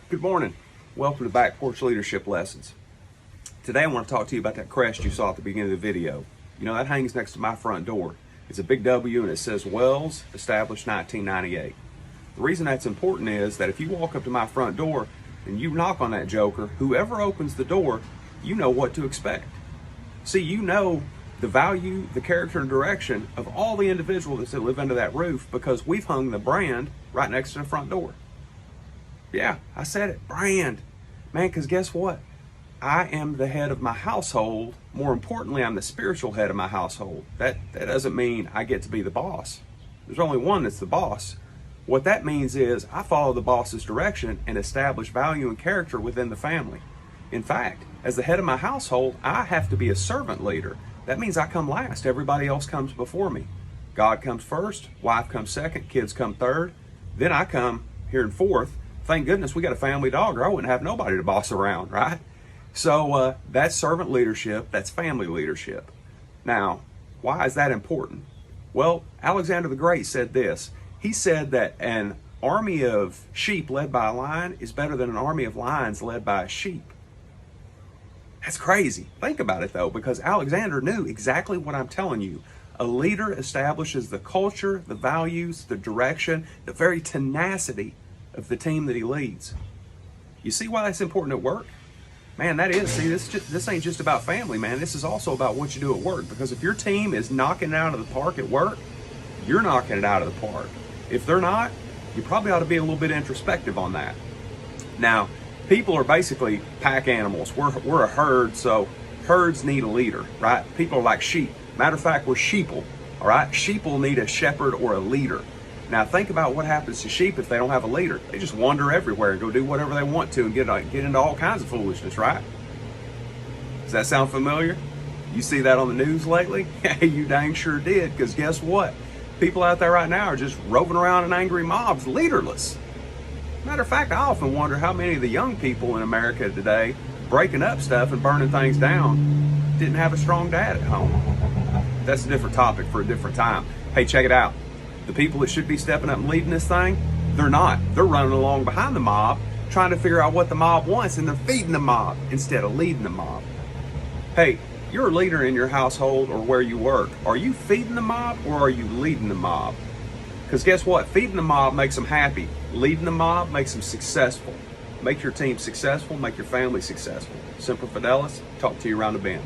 Good morning. Welcome to Back Porch Leadership Lessons. Today I want to talk to you about that crest you saw at the beginning of the video. You know, that hangs next to my front door. It's a big W and it says Wells, established 1998. The reason that's important is that if you walk up to my front door and you knock on that joker, whoever opens the door, you know what to expect. See, you know the value, the character, and direction of all the individuals that live under that roof because we've hung the brand right next to the front door. Yeah, I said it, brand. Man, because guess what? I am the head of my household. More importantly, I'm the spiritual head of my household. That doesn't mean I get to be the boss. There's only one that's the boss. What that means is I follow the boss's direction and establish value and character within the family. In fact, as the head of my household, I have to be a servant leader. That means I come last. Everybody else comes before me. God comes first, wife comes second, kids come third. Then I come here in fourth. Thank goodness we got a family dog or I wouldn't have nobody to boss around, right? So that's servant leadership, that's family leadership. Now, why is that important? Well, Alexander the Great said this. He said that an army of sheep led by a lion is better than an army of lions led by a sheep. That's crazy. Think about it though, because Alexander knew exactly what I'm telling you. A leader establishes the culture, the values, the direction, the very tenacity of the team that he leads. You see why that's important at work? Man, that is, see, this ain't just about family, man. This is also about what you do at work. Because if your team is knocking it out of the park at work, you're knocking it out of the park. If they're not, you probably ought to be a little bit introspective on that. Now, people are basically pack animals. We're a herd, so herds need a leader, right? People are like sheep. Matter of fact, we're sheeple, all right? Sheeple need a shepherd or a leader. Now think about what happens to sheep if they don't have a leader. They just wander everywhere and go do whatever they want to and get into all kinds of foolishness, right? Does that sound familiar? You see that on the news lately? You dang sure did, because guess what? People out there right now are just roving around in angry mobs, leaderless. Matter of fact, I often wonder how many of the young people in America today breaking up stuff and burning things down didn't have a strong dad at home. That's a different topic for a different time. Hey, check it out. The people that should be stepping up and leading this thing, they're not. They're running along behind the mob, trying to figure out what the mob wants, and they're feeding the mob instead of leading the mob. Hey, you're a leader in your household or where you work. Are you feeding the mob or are you leading the mob? Because guess what? Feeding the mob makes them happy. Leading the mob makes them successful. Make your team successful, make your family successful. Semper Fidelis, talk to you around the bend.